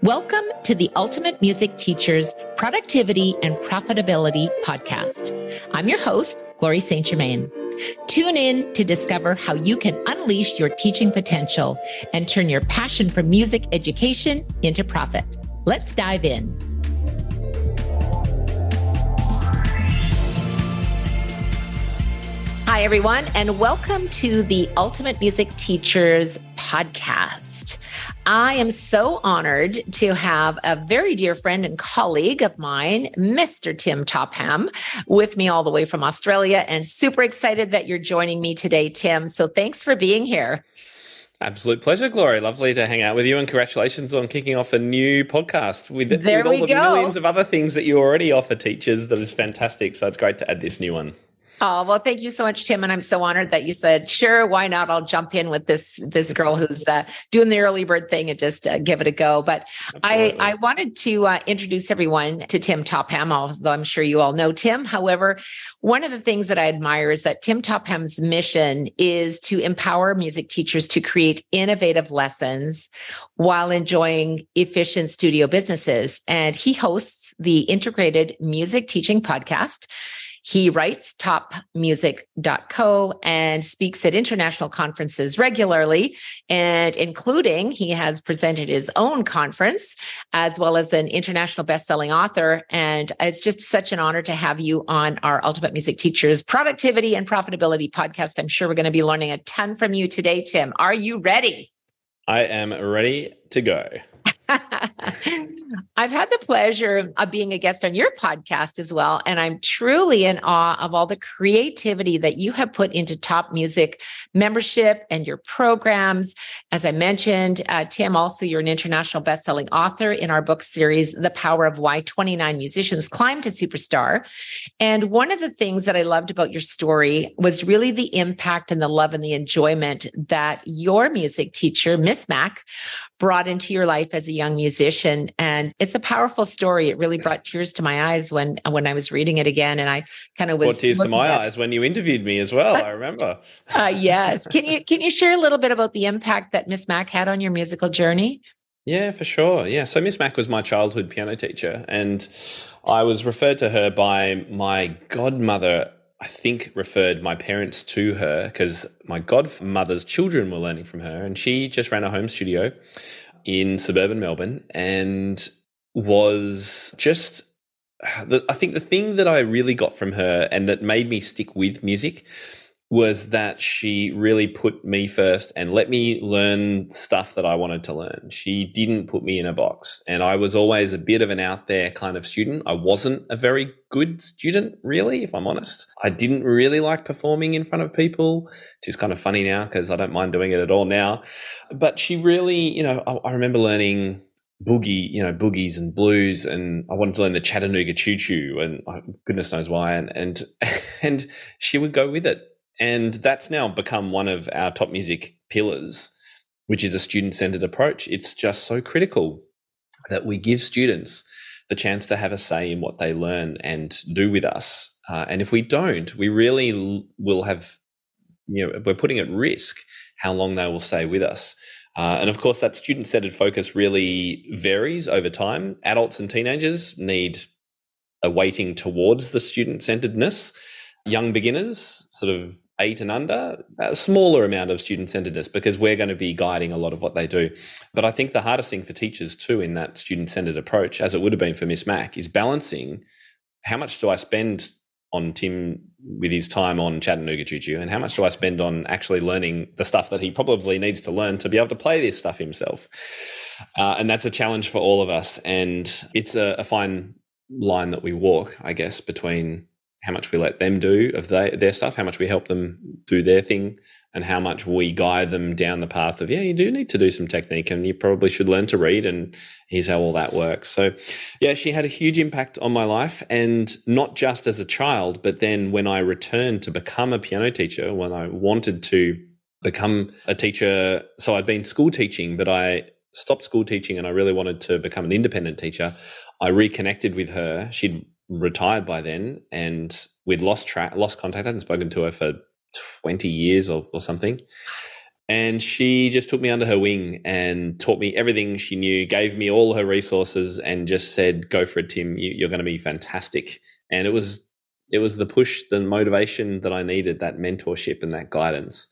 Welcome to the Ultimate Music Teachers Productivity and Profitability Podcast. I'm your host, Glory St. Germain. Tune in to discover how you can unleash your teaching potential and turn your passion for music education into profit. Let's dive in. Hi, everyone, and welcome to the Ultimate Music Teachers Podcast. I am so honored to have a very dear friend and colleague of mine, Mr. Tim Topham, with me all the way from Australia, and super excited that you're joining me today, Tim. So thanks for being here. Absolute pleasure, Glory. Lovely to hang out with you, and congratulations on kicking off a new podcast with all the millions of other things that you already offer teachers. That is fantastic. So it's great to add this new one. Oh, well, thank you so much, Tim. And I'm so honored that you said, sure, why not? I'll jump in with this girl who's doing the early bird thing and just give it a go. But I wanted to introduce everyone to Tim Topham, although I'm sure you all know Tim. However, one of the things that I admire is that Tim Topham's mission is to empower music teachers to create innovative lessons while enjoying efficient studio businesses. And he hosts the Integrated Music Teaching Podcast. He writes topmusic.co and speaks at international conferences regularly, and including he has presented his own conference as well as an international best-selling author. And it's just such an honor to have you on our Ultimate Music Teachers Productivity and Profitability Podcast. I'm sure we're going to be learning a ton from you today, Tim. Are you ready? I am ready to go. I've had the pleasure of being a guest on your podcast as well, and I'm truly in awe of all the creativity that you have put into Top Music membership and your programs. As I mentioned, Tim, also you're an international best-selling author in our book series, The Power of Why 29 Musicians Climb to Superstar. And one of the things that I loved about your story was really the impact and the love and the enjoyment that your music teacher, Miss Mac, brought into your life as a young musician. And it's a powerful story. It really brought tears to my eyes when I was reading it again. And I kind of was brought tears to my eyes when you interviewed me as well, I remember. Yes. Can you share a little bit about the impact that Miss Mac had on your musical journey? Yeah, for sure. Yeah. So Miss Mac was my childhood piano teacher, and I was referred to her by my godmother. I think referred my parents to her because my godmother's children were learning from her, and she just ran a home studio in suburban Melbourne and was just, I think the thing that I really got from her and that made me stick with music was that she really put me first and let me learn stuff that I wanted to learn. She didn't put me in a box, and I was always a bit of an out there kind of student. I wasn't a very good student, really, if I'm honest. I didn't really like performing in front of people, which is kind of funny now because I don't mind doing it at all now. But she really, I remember learning boogies and blues, and I wanted to learn the Chattanooga Choo Choo, and goodness knows why, and she would go with it. And that's now become one of our top music pillars, which is a student-centered approach. It's just so critical that we give students the chance to have a say in what they learn and do with us. And if we don't, we really will have, we're putting at risk how long they will stay with us. And of course, that student-centered focus really varies over time. Adults and teenagers need a weighting towards the student-centeredness. Young beginners, sort of 8 and under, a smaller amount of student-centeredness because we're going to be guiding a lot of what they do. But I think the hardest thing for teachers too in that student-centered approach, as it would have been for Miss Mac, is balancing how much do I spend on Tim with his time on Chattanooga Choo Choo and how much do I spend on actually learning the stuff that he probably needs to learn to be able to play this stuff himself. And that's a challenge for all of us. And it's a fine line that we walk, I guess, between how much we let them do of their stuff, how much we help them do their thing, and how much we guide them down the path of, you do need to do some technique and you probably should learn to read, and here's how all that works. So, she had a huge impact on my life, and not just as a child, but then when I returned to become a piano teacher, when I wanted to become a teacher. So I'd been school teaching, but I stopped school teaching and I really wanted to become an independent teacher. I reconnected with her. She'd retired by then, and we'd lost contact. I hadn't spoken to her for 20 years or something. And she just took me under her wing and taught me everything she knew, gave me all her resources, and just said, "Go for it, Tim. You're going to be fantastic." And it was the push, the motivation that I needed, that mentorship and that guidance.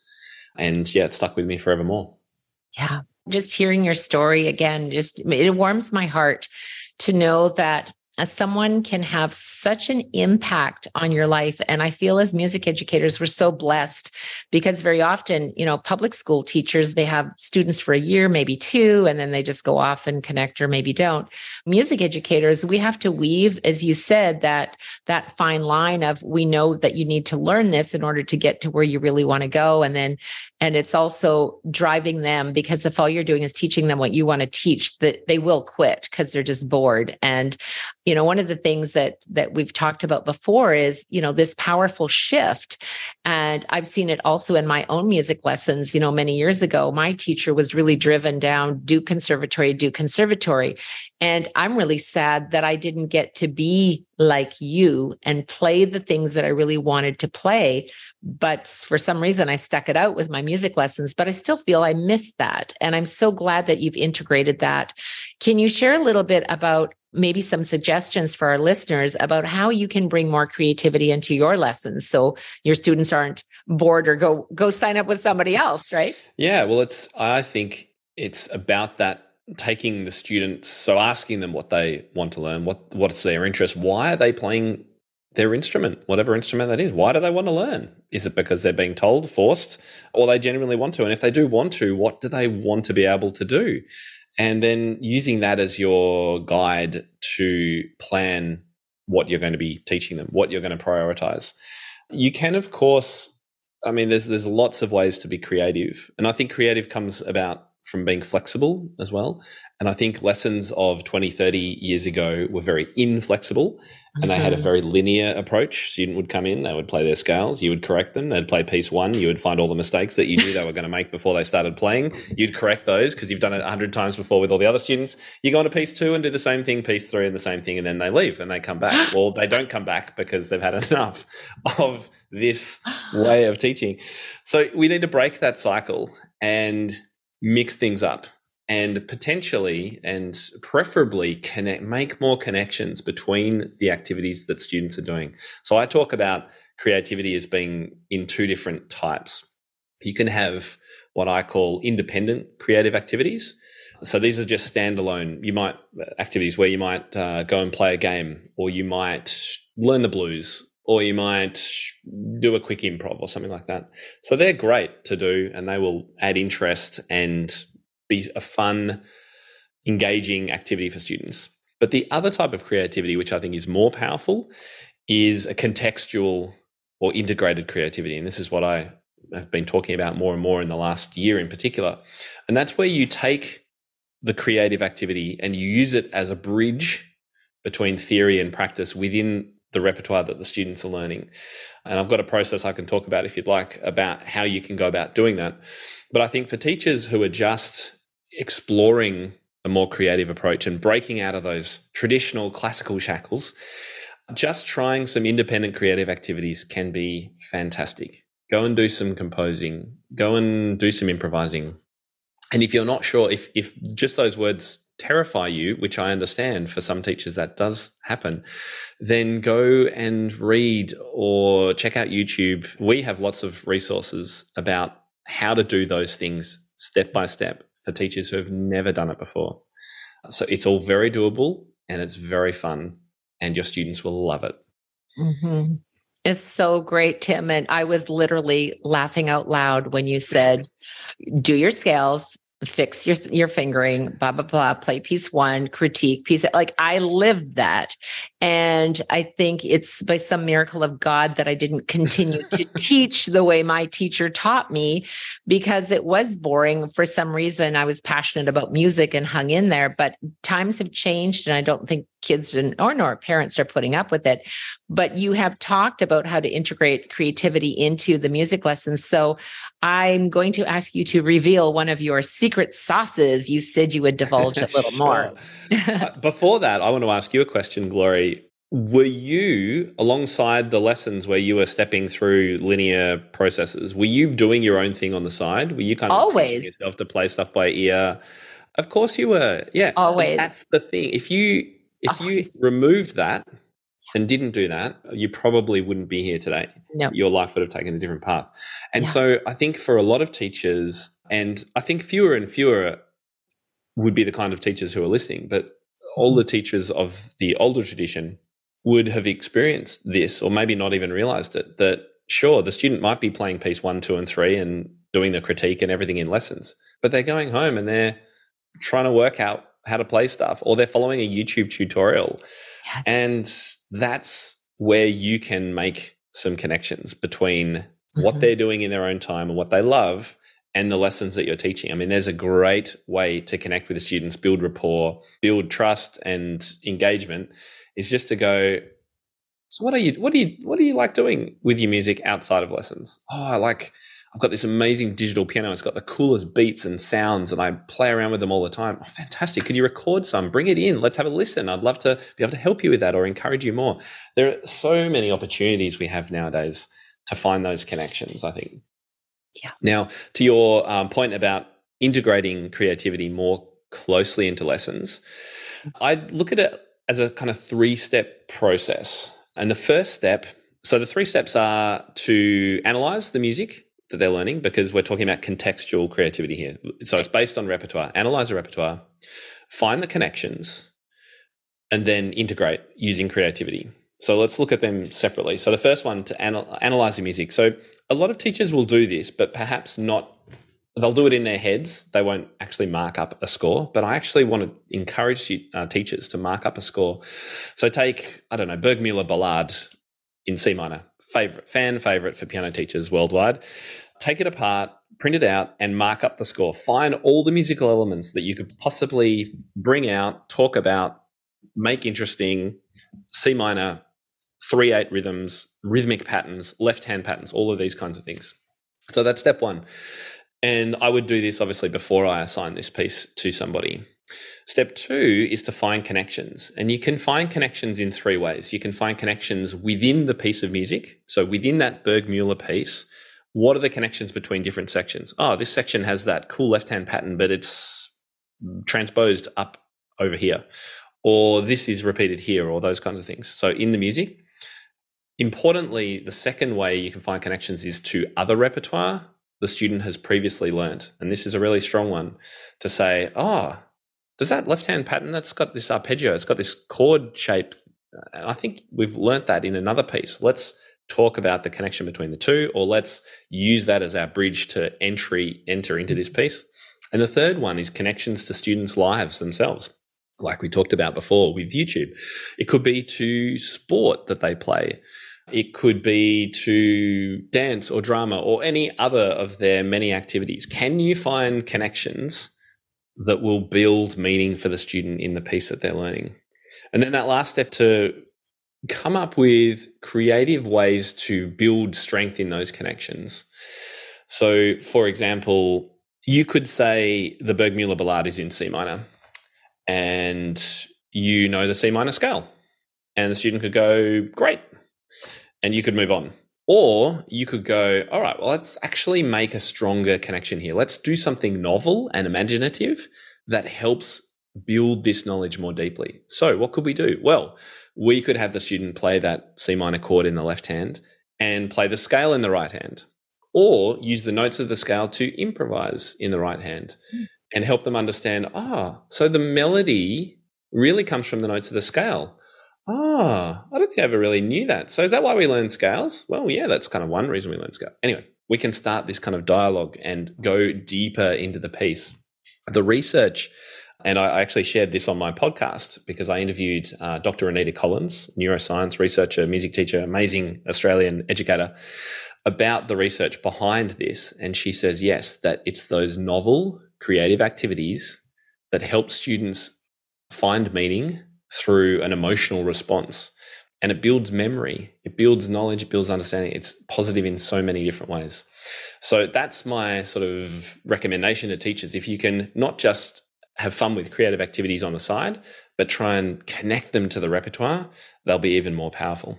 And yeah, it stuck with me forevermore. Yeah. Just hearing your story again, it warms my heart to know that someone can have such an impact on your life. And I feel as music educators, we're so blessed because very often, public school teachers, they have students for a year, maybe two, and then they just go off and connect or maybe don't. Music educators, we have to weave, as you said, that fine line of, we know that you need to learn this in order to get to where you really want to go. And it's also driving them, because if all you're doing is teaching them what you want to teach, that they will quit because they're just bored. And one of the things that we've talked about before is, this powerful shift. And I've seen it also in my own music lessons. Many years ago, my teacher was really driven down, do conservatory. And I'm really sad that I didn't get to be like you and play the things that I really wanted to play. But for some reason, I stuck it out with my music lessons, but I still feel I missed that. And I'm so glad that you've integrated that. Can you share a little bit about maybe some suggestions for our listeners about how you can bring more creativity into your lessons so your students aren't bored or go sign up with somebody else, right? Yeah, well, I think it's about that, taking the students, so asking them what they want to learn, what's their interest, why are they playing their instrument, whatever instrument that is, why do they want to learn? Is it because they're being told, forced, or they genuinely want to? And if they do want to, what do they want to be able to do? And then using that as your guide to plan what you're going to be teaching them, what you're going to prioritize. You can, of course, there's lots of ways to be creative. And I think creative comes about from being flexible as well. And I think lessons of 20, 30 years ago were very inflexible, and they had a very linear approach. Student would come in, they would play their scales, you would correct them, they'd play piece one, you would find all the mistakes that you knew they were going to make before they started playing. You'd correct those because you've done it 100 times before with all the other students. You go on to piece two and do the same thing, piece three and the same thing, and then they leave and they come back. Well, they don't come back because they've had enough of this way of teaching. So we need to break that cycle and mix things up, and potentially and preferably make more connections between the activities that students are doing. So I talk about creativity as being in two different types. You can have what I call independent creative activities. So these are just standalone activities where you might go and play a game, or you might learn the blues, or you might do a quick improv or something like that. So they're great to do, and they will add interest and be a fun, engaging activity for students. But the other type of creativity, which I think is more powerful, is a contextual or integrated creativity. And this is what I have been talking about more and more in the last year in particular. And that's where you take the creative activity and you use it as a bridge between theory and practice within the repertoire that the students are learning. And I've got a process I can talk about if you'd like, about how you can go about doing that. But I think for teachers who are just exploring a more creative approach and breaking out of those traditional classical shackles, just trying some independent creative activities can be fantastic. Go and do some composing, go and do some improvising. And if you're not sure, if just those words terrify you, which I understand for some teachers that does happen, then go and read or check out YouTube. We have lots of resources about how to do those things step by step for teachers who have never done it before. So it's all very doable and it's very fun, and your students will love it. Mm-hmm. It's so great, Tim. And I was literally laughing out loud when you said, do your scales, fix your fingering, blah, blah, blah, play piece one, critique piece. Like, I lived that. And I think it's by some miracle of God that I didn't continue to teach the way my teacher taught me, because it was boring. For some reason, I was passionate about music and hung in there, but times have changed. And I don't think kids nor parents are putting up with it. But you have talked about how to integrate creativity into the music lessons. So I'm going to ask you to reveal one of your secret sauces. You said you would divulge a little more. Before that, I want to ask you a question, Glory. were you, alongside the lessons where you were stepping through linear processes, were you doing your own thing on the side? Were you kind of teaching Always. yourself to play stuff by ear? Of course you were. Yeah. Always. That's the thing. If you Always. removed that and didn't do that, you probably wouldn't be here today. No. Your life would have taken a different path. And Yeah. so I think for a lot of teachers, and I think fewer and fewer would be the kind of teachers who are listening, but all the teachers of the older tradition would have experienced this, or maybe not even realized it, that sure, the student might be playing piece 1, 2, and 3 and doing the critique and everything in lessons, but they're going home and they're trying to work out how to play stuff, or they're following a YouTube tutorial. Yes. And that's where you can make some connections between what they're doing in their own time and what they love and the lessons that you're teaching. I mean, there's a great way to connect with the students, build rapport, build trust and engagement, is just to go, so what do you like doing with your music outside of lessons? Oh, I've got this amazing digital piano. It's got the coolest beats and sounds, and I play around with them all the time. Oh, fantastic. Could you record some? Bring it in. Let's have a listen. I'd love to be able to help you with that or encourage you more. There are so many opportunities we have nowadays to find those connections, I think. Yeah. Now, to your point about integrating creativity more closely into lessons, I look at it as a kind of 3-step process. And the first step, so the 3 steps are to analyze the music that they're learning, because we're talking about contextual creativity here. So it's based on repertoire. Analyze the repertoire, find the connections, and then integrate using creativity. So let's look at them separately. So the first one, to analyze the music. So a lot of teachers will do this, but perhaps not. They'll do it in their heads. They won't actually mark up a score, but I actually want to encourage teachers to mark up a score. So take, I don't know, Bergmuller Ballade in C minor, fan favorite for piano teachers worldwide. Take it apart, print it out, and mark up the score. Find all the musical elements that you could possibly bring out, talk about, make interesting. C minor, 3/8 rhythms, rhythmic patterns, left-hand patterns, all of these kinds of things. So that's step 1. And I would do this obviously before I assign this piece to somebody. Step 2 is to find connections. And you can find connections in 3 ways. You can find connections within the piece of music. So within that Bergmuller piece, what are the connections between different sections? Oh, this section has that cool left-hand pattern, but it's transposed up over here. Or this is repeated here, or those kinds of things. So in the music. Importantly, the second way you can find connections is to other repertoire the student has previously learned. And this is a really strong one to say, oh, does that left-hand pattern, that's got this arpeggio, it's got this chord shape. And I think we've learnt that in another piece. Let's talk about the connection between the two, or let's use that as our bridge to enter into this piece. And the third one is connections to students' lives themselves. Like we talked about before with YouTube. It could be to sport that they play. It could be to dance or drama or any other of their many activities. Can you find connections that will build meaning for the student in the piece that they're learning? And then that last step, to come up with creative ways to build strength in those connections. So, for example, you could say the Bergmuller Ballade is in C minor, and you know the C minor scale, and the student could go, great, and you could move on. Or you could go, all right, well, let's actually make a stronger connection here. Let's do something novel and imaginative that helps build this knowledge more deeply. So what could we do? Well, we could have the student play that C minor chord in the left hand and play the scale in the right hand, or use the notes of the scale to improvise in the right hand and help them understand, so the melody really comes from the notes of the scale. I don't think I ever really knew that. So is that why we learn scales? Well, yeah, that's kind of one reason we learn scale. Anyway, we can start this kind of dialogue and go deeper into the piece. The research, and I actually shared this on my podcast because I interviewed Dr. Anita Collins, neuroscience researcher, music teacher, amazing Australian educator, about the research behind this. And she says, yes, that it's those novel, creative activities that help students find meaning through an emotional response. And it builds memory, it builds knowledge, it builds understanding. It's positive in so many different ways. So that's my sort of recommendation to teachers. If you can not just have fun with creative activities on the side, but try and connect them to the repertoire, they'll be even more powerful.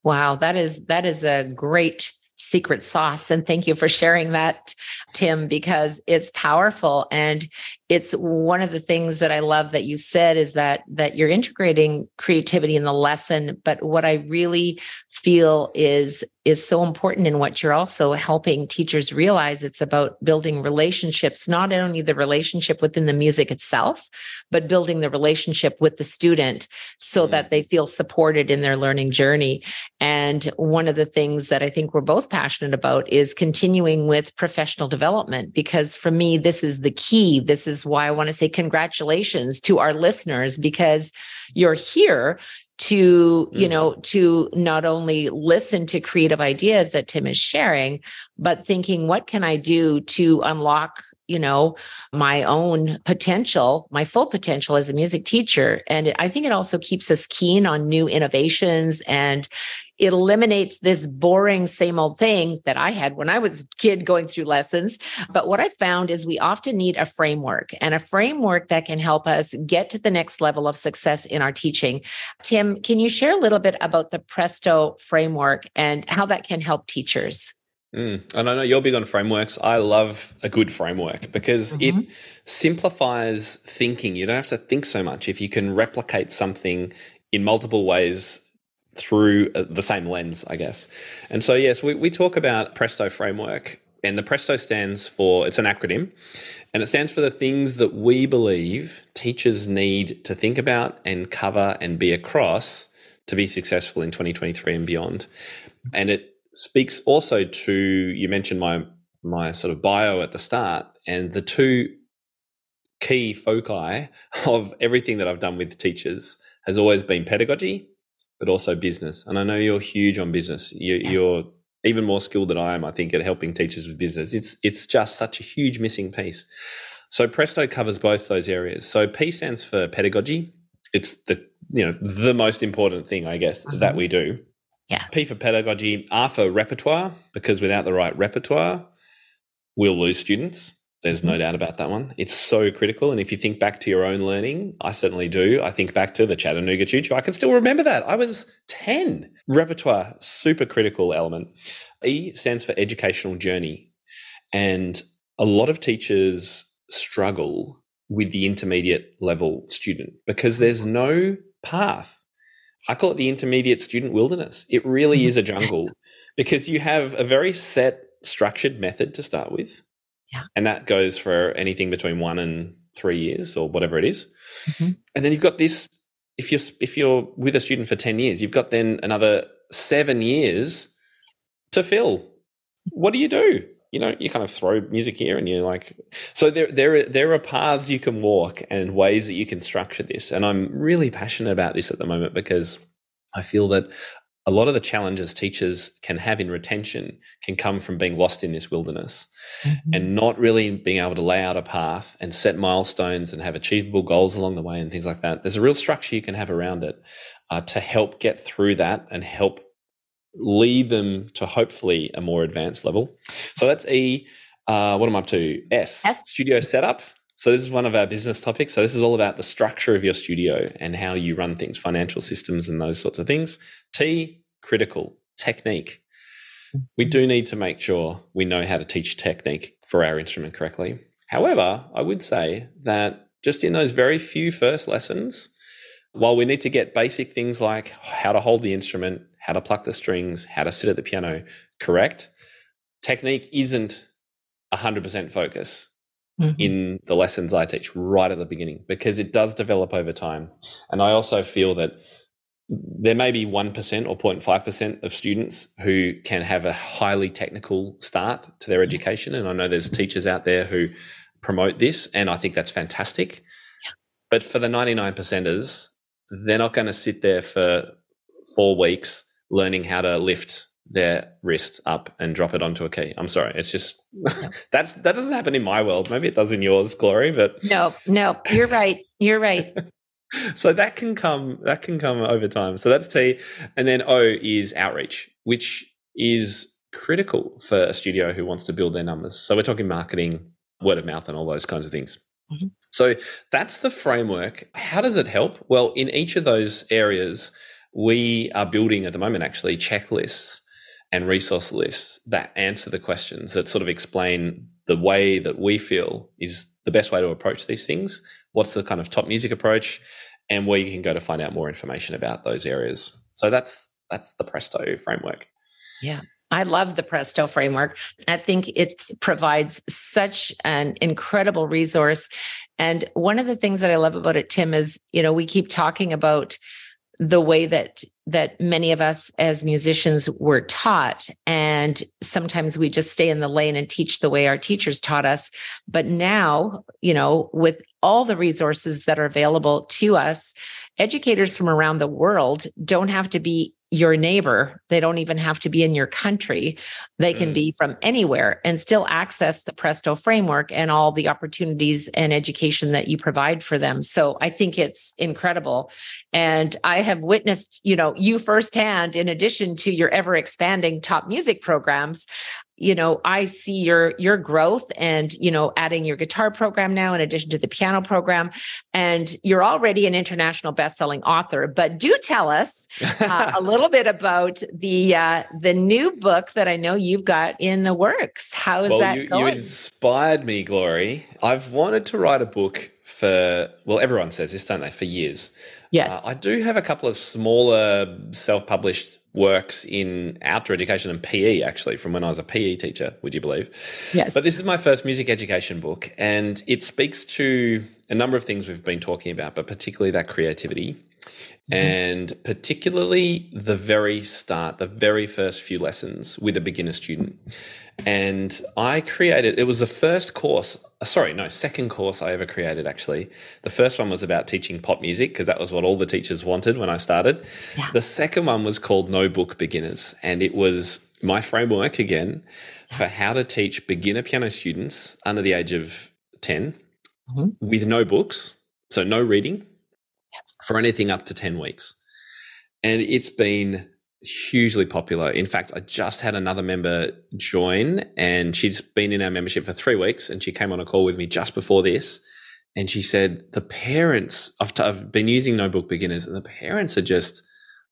Wow, that is a great secret sauce. And thank you for sharing that, Tim, because it's powerful. And it's one of the things that I love that you said is that you're integrating creativity in the lesson. But what I really feel is so important in what you're also helping teachers realize, it's about building relationships, not only the relationship within the music itself, but building the relationship with the student so that they feel supported in their learning journey. And one of the things that I think we're both passionate about is continuing with professional development, because for me, this is the key. This is why I want to say congratulations to our listeners, because you're here to, to not only listen to creative ideas that Tim is sharing, but thinking, what can I do to unlock, my own potential, my full potential as a music teacher. And I think it also keeps us keen on new innovations, and it eliminates this boring same old thing that I had when I was a kid going through lessons. But what I found is we often need a framework, and a framework that can help us get to the next level of success in our teaching. Tim, can you share a little bit about the Presto framework and how that can help teachers? And I know you're big on frameworks. I love a good framework because it simplifies thinking. You don't have to think so much if you can replicate something in multiple ways through the same lens, I guess. And so, yes, we talk about Presto framework, and the Presto stands for, it's an acronym, and it stands for the things that we believe teachers need to think about and cover and be across to be successful in 2023 and beyond. And it speaks also to, you mentioned my sort of bio at the start, and the two key foci of everything that I've done with teachers has always been pedagogy, but also business. And I know you're huge on business. You're even more skilled than I am, I think, at helping teachers with business. It's just such a huge missing piece. So Presto covers both those areas. So P stands for pedagogy. It's the most important thing, I guess, that we do. Yeah. P for pedagogy, R for repertoire, because without the right repertoire, we'll lose students. There's no doubt about that one. It's so critical. And if you think back to your own learning, I certainly do. I think back to the Chattanooga Choo Choo. I can still remember that. I was 10. Repertoire, super critical element. E stands for educational journey. And a lot of teachers struggle with the intermediate level student because there's no path. I call it the intermediate student wilderness. It really is a jungle because you have a very set, structured method to start with. Yeah. And that goes for anything between 1 and 3 years or whatever it is. And then you've got this, if you're with a student for 10 years, you've got then another 7 years to fill. What do? You kind of throw music here and you're like, so there are paths you can walk and ways that you can structure this. And I'm really passionate about this at the moment because I feel that a lot of the challenges teachers can have in retention can come from being lost in this wilderness and not really being able to lay out a path and set milestones and have achievable goals along the way and things like that. There's a real structure you can have around it to help get through that and help lead them to hopefully a more advanced level. So that's E. What am I up to? S. Studio setup. So this is one of our business topics. So this is all about the structure of your studio and how you run things, financial systems and those sorts of things. T, critical, technique. We do need to make sure we know how to teach technique for our instrument correctly. However, I would say that just in those very few first lessons, while we need to get basic things like how to hold the instrument, how to pluck the strings, how to sit at the piano correct, technique isn't 100% focus in the lessons I teach right at the beginning because it does develop over time. And I also feel that there may be 1% or 0.5% of students who can have a highly technical start to their education. And I know there's teachers out there who promote this, and I think that's fantastic. But for the 99%ers, they're not going to sit there for 4 weeks learning how to lift their wrist up and drop it onto a key. I'm sorry. It's just, that doesn't happen in my world. Maybe it does in yours, Glory, but no, you're right. You're right. So that can come over time. So that's T. And then O is outreach, which is critical for a studio who wants to build their numbers. So we're talking marketing, word of mouth and all those kinds of things. Mhm. So that's the framework. How does it help? Well, in each of those areas, we are building at the moment actually checklists and resource lists that answer the questions, that sort of explain the way that we feel is the best way to approach these things. What's the kind of top music approach, and where you can go to find out more information about those areas. So that's the Presto framework. Yeah. I love the Presto framework. I think it provides such an incredible resource. And one of the things that I love about it, Tim, is, we keep talking about the way that many of us as musicians were taught. And sometimes we just stay in the lane and teach the way our teachers taught us. But now, with all the resources that are available to us, educators from around the world don't have to be your neighbor. They don't even have to be in your country. They can be from anywhere and still access the Presto framework and all the opportunities and education that you provide for them. So I think it's incredible. And I have witnessed, you firsthand, in addition to your ever expanding top music programs. I see your growth and, adding your guitar program now in addition to the piano program, and you're already an international best-selling author. But do tell us a little bit about the new book that I know you've got in the works. How is that going? You inspired me, Glory. I've wanted to write a book everyone says this, don't they, for years. Yes. I do have a couple of smaller self-published works in outdoor education and PE, actually, from when I was a PE teacher, would you believe? Yes. But this is my first music education book, and it speaks to a number of things we've been talking about, but particularly that creativity, and particularly the very start, the very first few lessons with a beginner student. And it was the second course I ever created, actually. The first one was about teaching pop music, because that was what all the teachers wanted when I started. Yeah. The second one was called No Book Beginners, and it was my framework, again, for how to teach beginner piano students under the age of 10 with no books, so no reading, for anything up to 10 weeks. And it's been hugely popular. In fact, I just had another member join, and she's been in our membership for 3 weeks, and she came on a call with me just before this, and she said, the parents, I've been using No Book Beginners, and the parents are just,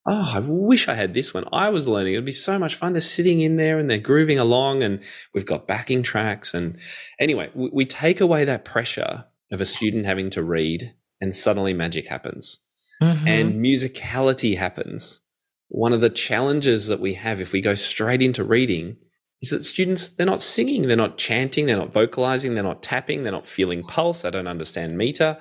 I wish I had this one. I was learning. It'd be so much fun. They're sitting in there and they're grooving along, and we've got backing tracks. And anyway, we take away that pressure of a student having to read, and suddenly magic happens. And musicality happens. One of the challenges that we have if we go straight into reading is that students, they're not singing, they're not chanting, they're not vocalizing, they're not tapping, they're not feeling pulse, they don't understand meter,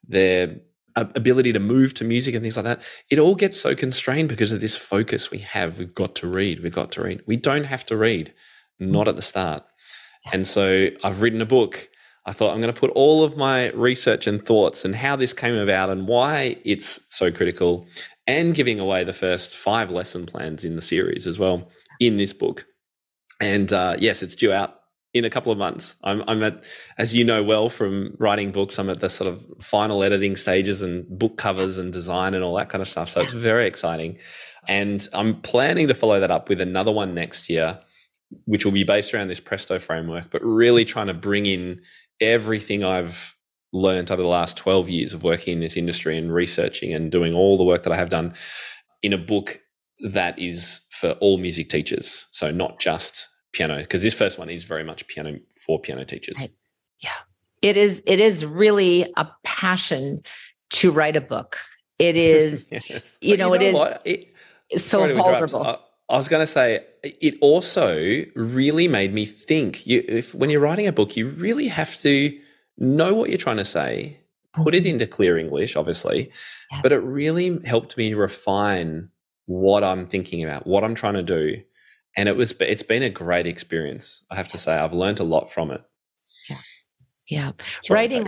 their ability to move to music and things like that. It all gets so constrained because of this focus we have. We've got to read. We don't have to read, not at the start. And so I've written a book. I thought I'm going to put all of my research and thoughts and how this came about and why it's so critical, and giving away the first 5 lesson plans in the series as well in this book. And yes, it's due out in a couple of months. I'm at, as you know well from writing books, I'm at the sort of final editing stages and book covers and design and all that kind of stuff. So it's very exciting. And I'm planning to follow that up with another one next year, which will be based around this Presto framework, but really trying to bring in everything I've learned over the last 12 years of working in this industry and researching and doing all the work that I have done in a book that is for all music teachers. So not just piano, because this first one is very much piano for piano teachers. Right. Yeah. It is really a passion to write a book. It is, yes. It's so vulnerable. I was going to say, it also really made me think, when you're writing a book, you really have to know what you're trying to say, put it into clear English, obviously, but it really helped me refine what I'm thinking about, what I'm trying to do. And it's been a great experience. I have to say, I've learned a lot from it. Yeah. Writing,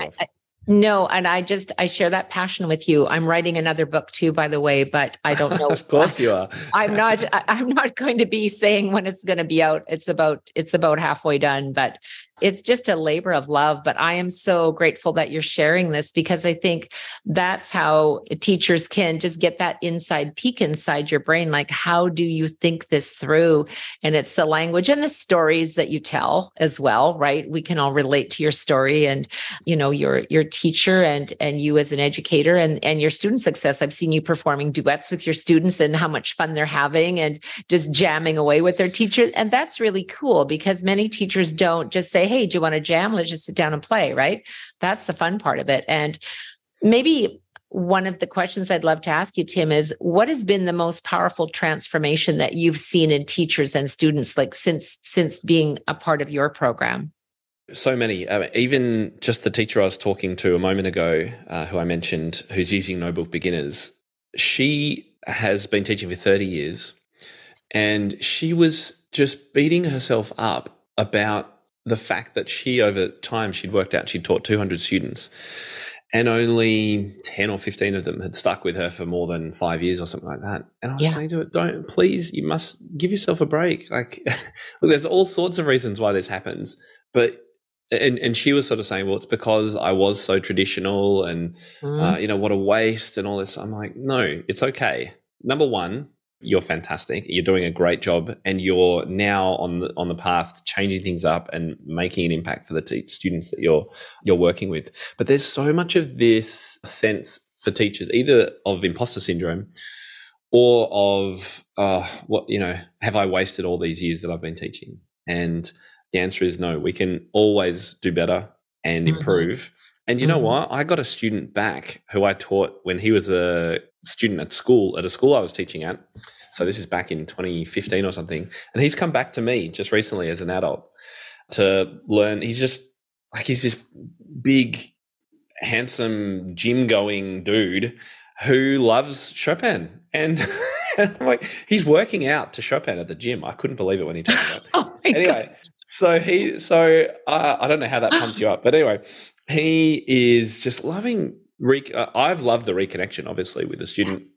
and I share that passion with you. I'm writing another book too, by the way, but I don't know. Of course you are. I'm not going to be saying when it's going to be out. It's about halfway done, but It's just a labor of love, but I am so grateful that you're sharing this, because I think that's how teachers can just get that inside peek inside your brain. Like, how do you think this through? And it's the language and the stories that you tell as well, right? We can all relate to your story and, your teacher and you as an educator and your student success. I've seen you performing duets with your students and how much fun they're having and just jamming away with their teacher. And that's really cool, because many teachers don't just say, hey, do you want to jam? Let's just sit down and play, right? That's the fun part of it. And maybe one of the questions I'd love to ask you, Tim, is what has been the most powerful transformation that you've seen in teachers and students, like since being a part of your program? So many. Even just the teacher I was talking to a moment ago, who I mentioned, who's using Notebook Beginners, she has been teaching for 30 years, and she was just beating herself up about the fact that over time, she'd worked out she'd taught 200 students and only 10 or 15 of them had stuck with her for more than 5 years or something like that. And I was saying to her, please, you must give yourself a break. Like, look, there's all sorts of reasons why this happens. But, and she was sort of saying, well, it's because I was so traditional and, what a waste and all this. I'm like, no, it's okay. Number one, you're fantastic. You're doing a great job, and you're now on the path to changing things up and making an impact for the students that you're working with. But there's so much of this sense for teachers, either of imposter syndrome or of have I wasted all these years that I've been teaching? And the answer is no. We can always do better and improve. And you know what? I got a student back who I taught when he was a student at a school I was teaching at. So this is back in 2015 or something. And he's come back to me just recently as an adult to learn. He's this big, handsome, gym-going dude who loves Chopin. And I'm like, he's working out to Chopin at the gym. I couldn't believe it when he told me that. Anyway, so I don't know how that pumps you up. But anyway, he is just loving I've loved the reconnection, obviously, with the student,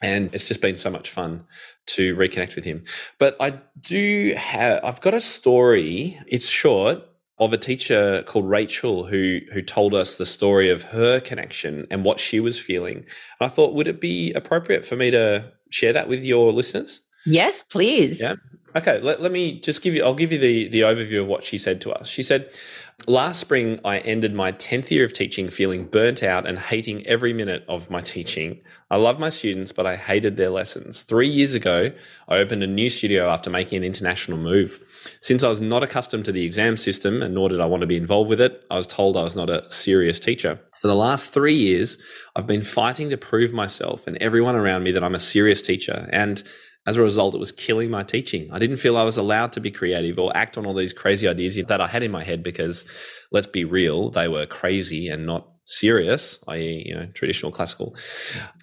and it's just been so much fun to reconnect with him. But I've got a story, it's short, of a teacher called Rachel who told us the story of her connection and what she was feeling. And I thought, would it be appropriate for me to share that with your listeners? Yes, please. Yeah. Okay, let me just I'll give you the overview of what she said to us. She said, last spring, I ended my 10th year of teaching feeling burnt out and hating every minute of my teaching. I love my students, but I hated their lessons. 3 years ago, I opened a new studio after making an international move. Since I was not accustomed to the exam system and nor did I want to be involved with it, I was told I was not a serious teacher. For the last 3 years, I've been fighting to prove myself and everyone around me that I'm a serious teacher, and as a result, it was killing my teaching. I didn't feel I was allowed to be creative or act on all these crazy ideas that I had in my head because, let's be real, they were crazy and not serious, i.e., traditional classical.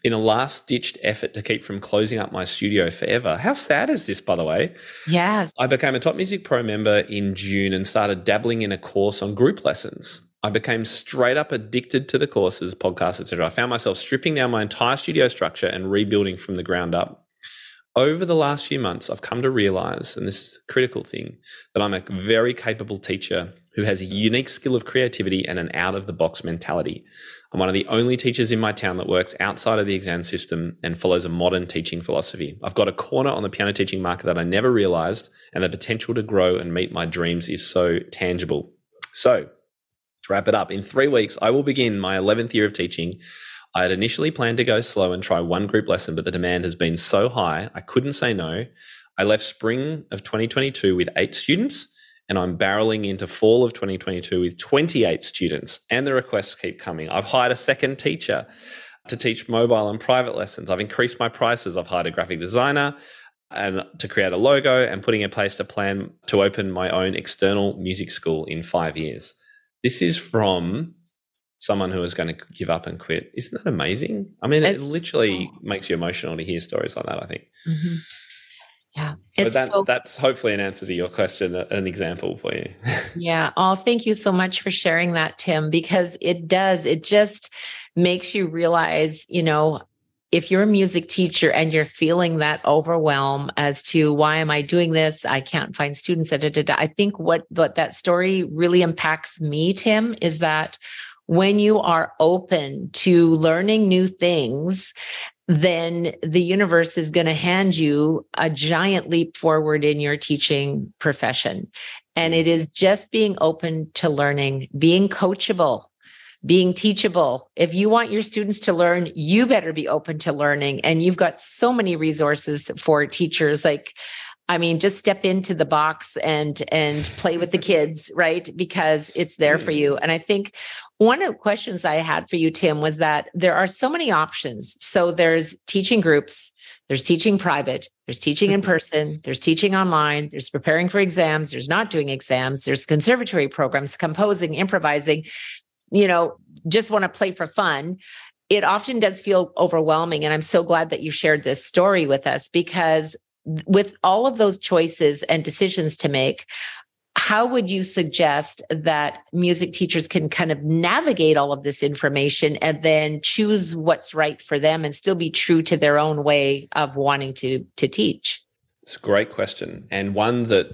In a last-ditched effort to keep from closing up my studio forever. How sad is this, by the way? Yes. I became a Top Music Pro member in June and started dabbling in a course on group lessons. I became straight up addicted to the courses, podcasts, etc. I found myself stripping down my entire studio structure and rebuilding from the ground up. Over the last few months, I've come to realize, and this is a critical thing, that I'm a very capable teacher who has a unique skill of creativity and an out-of-the-box mentality. I'm one of the only teachers in my town that works outside of the exam system and follows a modern teaching philosophy. I've got a corner on the piano teaching market that I never realized, and the potential to grow and meet my dreams is so tangible. So, to wrap it up, in 3 weeks, I will begin my 11th year of teaching. I had initially planned to go slow and try one group lesson, but the demand has been so high, I couldn't say no. I left spring of 2022 with 8 students, and I'm barreling into fall of 2022 with 28 students, and the requests keep coming. I've hired a second teacher to teach mobile and private lessons. I've increased my prices. I've hired a graphic designer and to create a logo and putting in place a plan to open my own external music school in 5 years. This is from someone who is going to give up and quit. Isn't that amazing? I mean, it literally makes you emotional to hear stories like that, I think. Mm-hmm. Yeah. So that's hopefully an answer to your question, an example for you. Yeah. Oh, thank you so much for sharing that, Tim, because it just makes you realize, if you're a music teacher and you're feeling that overwhelm as to why am I doing this? I can't find students. I think what that story really impacts me, Tim, is that when you are open to learning new things, then the universe is going to hand you a giant leap forward in your teaching profession. And it is just being open to learning, being coachable, being teachable. If you want your students to learn, you better be open to learning. And you've got so many resources for teachers. Just step into the box and play with the kids, right? Because it's there for you. And I think one of the questions I had for you, Tim, was that there are so many options. So there's teaching groups, there's teaching private, there's teaching in person, there's teaching online, there's preparing for exams, there's not doing exams, there's conservatory programs, composing, improvising, just want to play for fun. It often does feel overwhelming. And I'm so glad that you shared this story with us, because with all of those choices and decisions to make, how would you suggest that music teachers can kind of navigate all of this information and then choose what's right for them and still be true to their own way of wanting to teach? It's a great question, and one that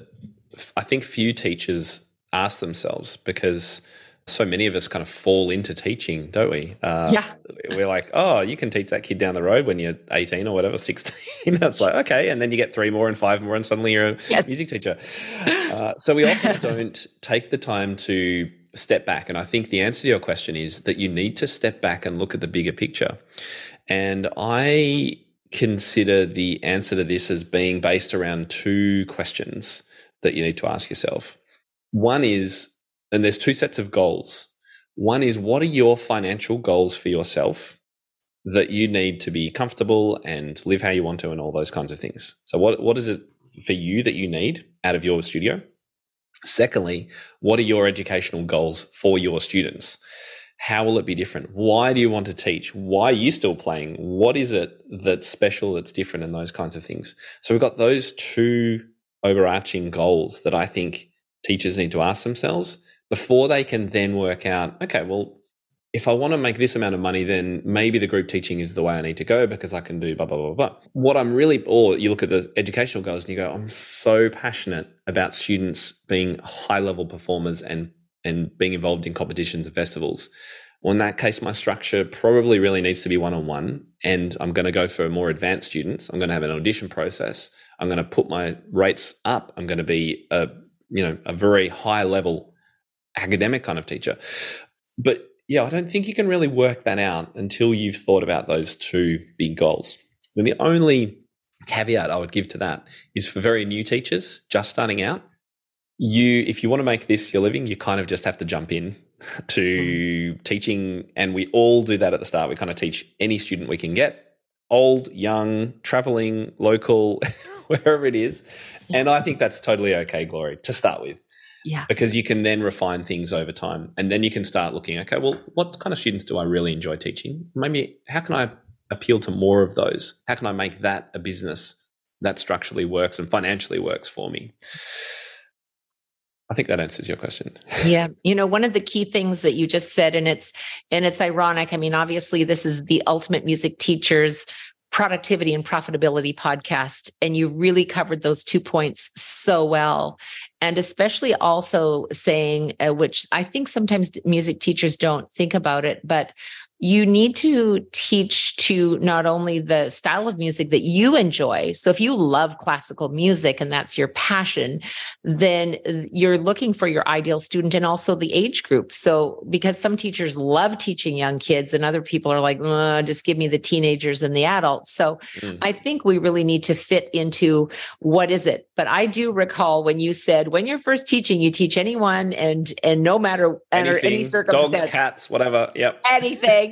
I think few teachers ask themselves, because so many of us kind of fall into teaching, don't we? Yeah. We're like, oh, you can teach that kid down the road when you're 18 or whatever, 16. It's like, okay. And then you get 3 more and 5 more and suddenly you're a music teacher. So we often don't take the time to step back. And I think the answer to your question is that you need to step back and look at the bigger picture. And I consider the answer to this as being based around 2 questions that you need to ask yourself. One is, and there's 2 sets of goals. One is, what are your financial goals for yourself that you need to be comfortable and live how you want to and all those kinds of things? So what is it for you that you need out of your studio? Secondly, what are your educational goals for your students? How will it be different? Why do you want to teach? Why are you still playing? What is it that's special, that's different, and those kinds of things? So we've got those 2 overarching goals that I think teachers need to ask themselves before they can then work out, okay, well, if I want to make this amount of money, then maybe the group teaching is the way I need to go because I can do blah, blah, blah, blah. Or you look at the educational goals and you go, I'm so passionate about students being high-level performers and being involved in competitions and festivals. Well, in that case, my structure probably really needs to be one-on-one, and I'm going to go for more advanced students. I'm going to have an audition process. I'm going to put my rates up. I'm going to be a very high-level academic kind of teacher. But yeah, I don't think you can really work that out until you've thought about those 2 big goals. And the only caveat I would give to that is for very new teachers just starting out, if you want to make this your living, you kind of just have to jump in to teaching. And we all do that at the start. We kind of teach any student we can get, old, young, traveling, local, wherever it is. And I think that's totally okay, Glory, to start with. Yeah. Because you can then refine things over time. And then you can start looking, okay, well, what kind of students do I really enjoy teaching? Maybe how can I appeal to more of those? How can I make that a business that structurally works and financially works for me? I think that answers your question. Yeah. One of the key things that you just said, and it's ironic. I mean, obviously this is the Ultimate Music Teachers Productivity and Profitability podcast. And you really covered those 2 points so well. And especially also saying, which I think sometimes music teachers don't think about it, but you need to teach to not only the style of music that you enjoy. So if you love classical music and that's your passion, then you're looking for your ideal student and also the age group. So because some teachers love teaching young kids and other people are like, just give me the teenagers and the adults. So I think we really need to fit into what is it. But I do recall when you said, when you're first teaching, you teach anyone and no matter under any circumstance. Dogs, cats, whatever. Yep. Anything.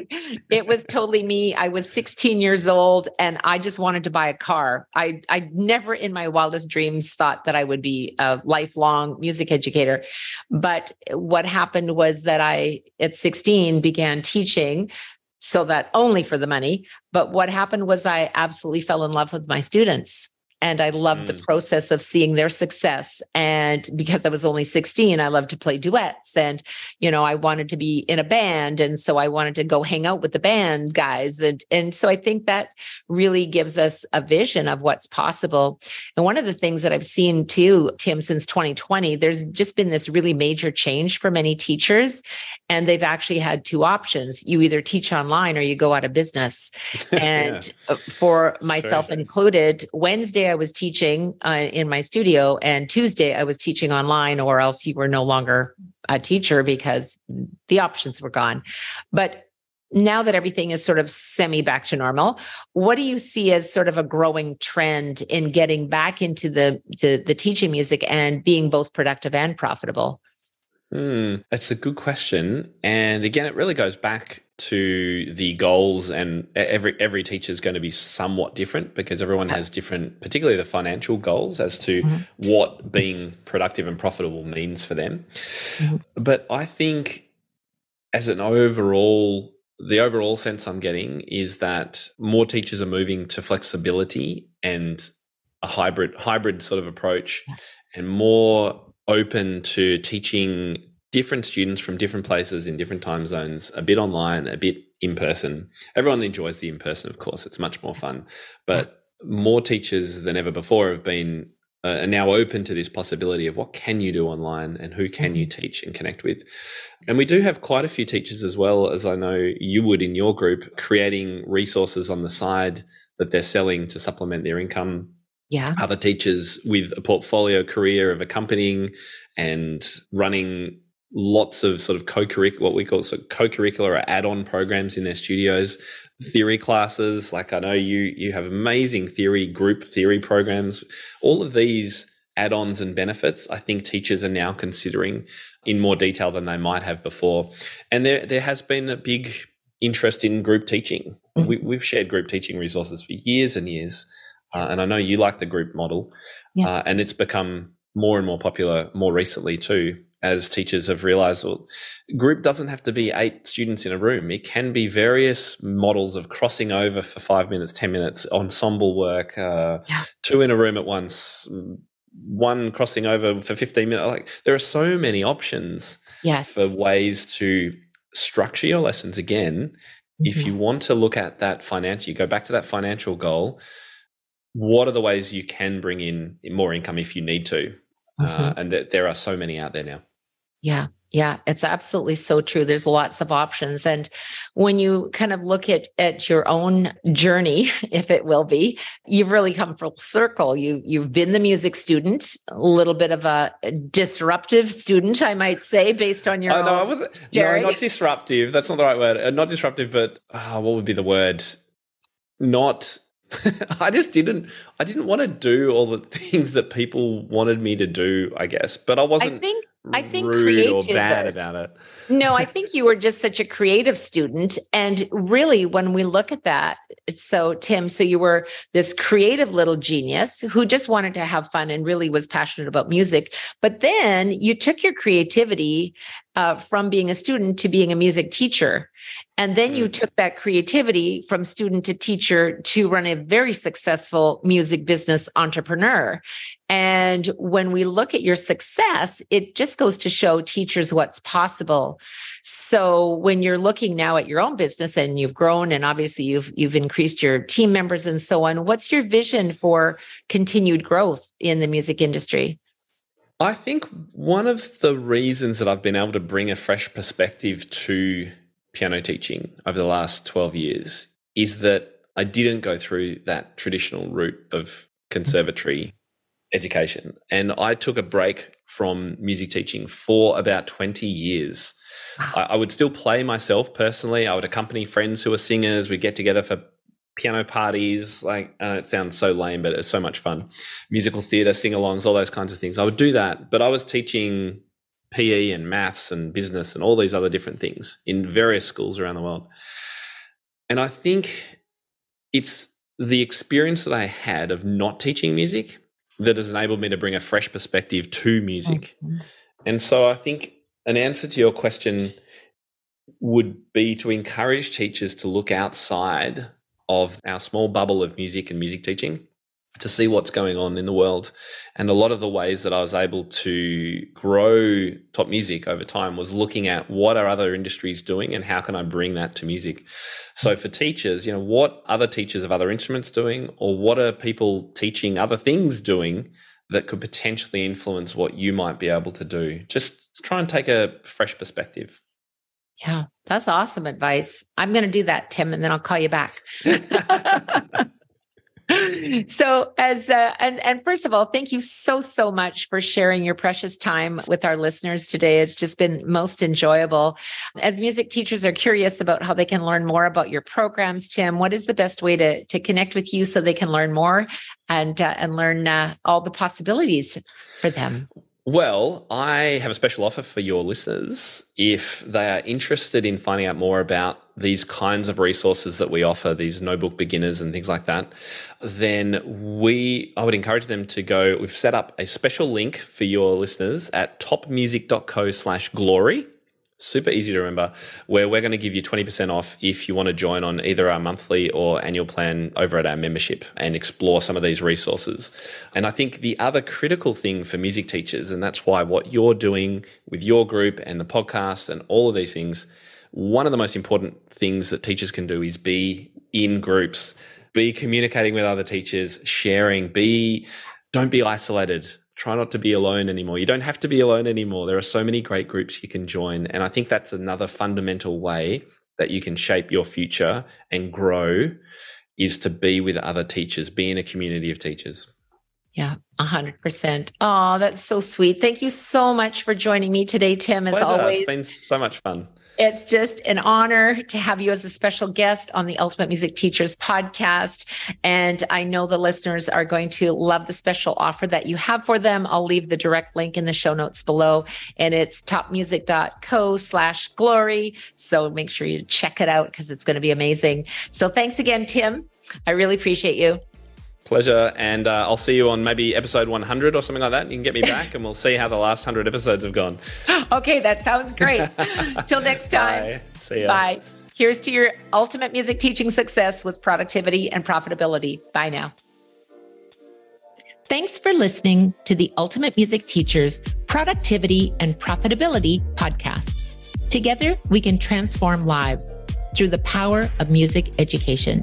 It was totally me. I was 16 years old and I just wanted to buy a car. I never in my wildest dreams thought that I would be a lifelong music educator. But what happened was that I, at 16, began teaching, so that only for the money. But what happened was I absolutely fell in love with my students. And I loved the process of seeing their success. And because I was only 16, I loved to play duets. And, I wanted to be in a band. And so I wanted to go hang out with the band guys. And so I think that really gives us a vision of what's possible. And one of the things that I've seen too, Tim, since 2020, there's just been this really major change for many teachers. And they've actually had two options. You either teach online or you go out of business. And for myself included, Wednesday I was teaching in my studio, and Tuesday I was teaching online, or else you were no longer a teacher because the options were gone. But now that everything is sort of semi back to normal, what do you see as sort of a growing trend in getting back into the teaching music and being both productive and profitable? That's a good question. And again, it really goes back to the goals, and every teacher is going to be somewhat different because everyone has different, particularly the financial goals as to what being productive and profitable means for them. But I think as the overall sense I'm getting is that more teachers are moving to flexibility and a hybrid sort of approach, and more open to teaching different students from different places in different time zones, a bit online, a bit in person. Everyone enjoys the in person, of course. It's much more fun. But more teachers than ever before have been are now open to this possibility of what can you do online and who can you teach and connect with. And we do have quite a few teachers, as well as I know you would in your group, creating resources on the side that they're selling to supplement their income. Other teachers with a portfolio career of accompanying and running lots of sort of what we call co-curricular or add-on programs in their studios, theory classes. Like I know you have amazing group theory programs. All of these add-ons and benefits, I think teachers are now considering in more detail than they might have before. And there has been a big interest in group teaching. We've shared group teaching resources for years and years. And I know you like the group model, and it's become more and more popular more recently too, as teachers have realized, well, group doesn't have to be 8 students in a room. It can be various models of crossing over for 5 minutes, 10 minutes, ensemble work, 2 in a room at once, 1 crossing over for 15 minutes. Like there are so many options for ways to structure your lessons. Again, if you want to look at that you go back to that financial goal. What are the ways you can bring in more income if you need to? And there are so many out there now. Yeah, it's absolutely so true. There's lots of options. And when you kind of look at your own journey, if it will be, you've really come full circle. You've been the music student, a little bit of a disruptive student, I might say, based on your own. No, I wasn't. No, not disruptive. That's not the right word. Not disruptive, but what would be the word? Not... I didn't want to do all the things that people wanted me to do, I guess, but I wasn't I think rude or bad about it. No, I think you were just such a creative student. And really, when we look at that, so Tim, you were this creative little genius who just wanted to have fun and really was passionate about music. But then you took your creativity from being a student to being a music teacher. And then you took that creativity from student to teacher to run a very successful music business entrepreneur. And when we look at your success, it just goes to show teachers what's possible. So when you're looking now at your own business and you've grown and obviously you've increased your team members and so on, what's your vision for continued growth in the music industry? I think one of the reasons that I've been able to bring a fresh perspective to piano teaching over the last 12 years is that I didn't go through that traditional route of conservatory education. And I took a break from music teaching for about 20 years. I would still play myself personally. I would accompany friends who were singers. We'd get together for piano parties. It sounds so lame, but it's so much fun. Musical theatre, sing-alongs, all those kinds of things. I would do that, but I was teaching PE and maths and business and all these other different things in various schools around the world. And I think it's the experience that I had of not teaching music that has enabled me to bring a fresh perspective to music. And so I think an answer to your question would be to encourage teachers to look outside of our small bubble of music and music teaching to see what's going on in the world. And a lot of the ways that I was able to grow Top Music over time was looking at what are other industries doing and how can I bring that to music. So for teachers, what other teachers of other instruments doing, or what are people teaching other things doing that could potentially influence what you might be able to do? Just try and take a fresh perspective. Yeah, that's awesome advice. I'm going to do that, Tim, and then I'll call you back. So and first of all, thank you so much for sharing your precious time with our listeners today. It's just been most enjoyable. As music teachers are curious about how they can learn more about your programs, Tim, what is the best way to connect with you so they can learn more and learn all the possibilities for them? Well, I have a special offer for your listeners. If they are interested in finding out more about these kinds of resources that we offer, these notebook beginners and things like that, then I would encourage them to go. We've set up a special link for your listeners at topmusic.co/glory. Super easy to remember, where we're going to give you 20% off if you want to join on either our monthly or annual plan over at our membership and explore some of these resources. And I think the other critical thing for music teachers, and that's why what you're doing with your group and the podcast and all of these things, one of the most important things that teachers can do is be in groups, be communicating with other teachers, sharing, don't be isolated. Try not to be alone anymore. You don't have to be alone anymore. There are so many great groups you can join. And I think that's another fundamental way that you can shape your future and grow, is to be with other teachers, be in a community of teachers. Yeah, 100%. Oh, that's so sweet. Thank you so much for joining me today, Tim, as always. It's been so much fun. It's just an honor to have you as a special guest on the Ultimate Music Teachers podcast. And I know the listeners are going to love the special offer that you have for them. I'll leave the direct link in the show notes below, and it's topmusic.co/glory. So make sure you check it out because it's going to be amazing. So thanks again, Tim. I really appreciate you. Pleasure. And I'll see you on maybe episode 100 or something like that. You can get me back and we'll see how the last 100 episodes have gone. Okay, that sounds great. Till next time. Bye. See ya. Bye. Here's to your ultimate music teaching success with productivity and profitability. Bye now. Thanks for listening to the Ultimate Music Teachers Productivity and Profitability podcast. Together, we can transform lives through the power of music education.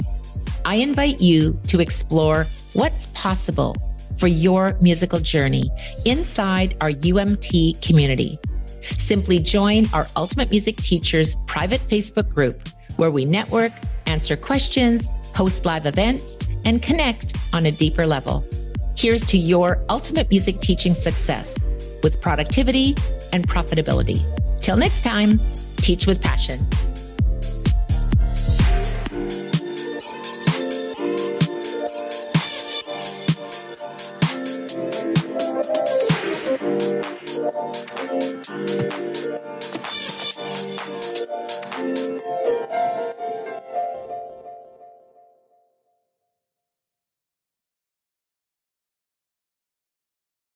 I invite you to explore what's possible for your musical journey inside our UMT community. Simply join our Ultimate Music Teachers private Facebook group, where we network, answer questions, host live events, and connect on a deeper level. Here's to your ultimate music teaching success with productivity and profitability. Till next time, teach with passion.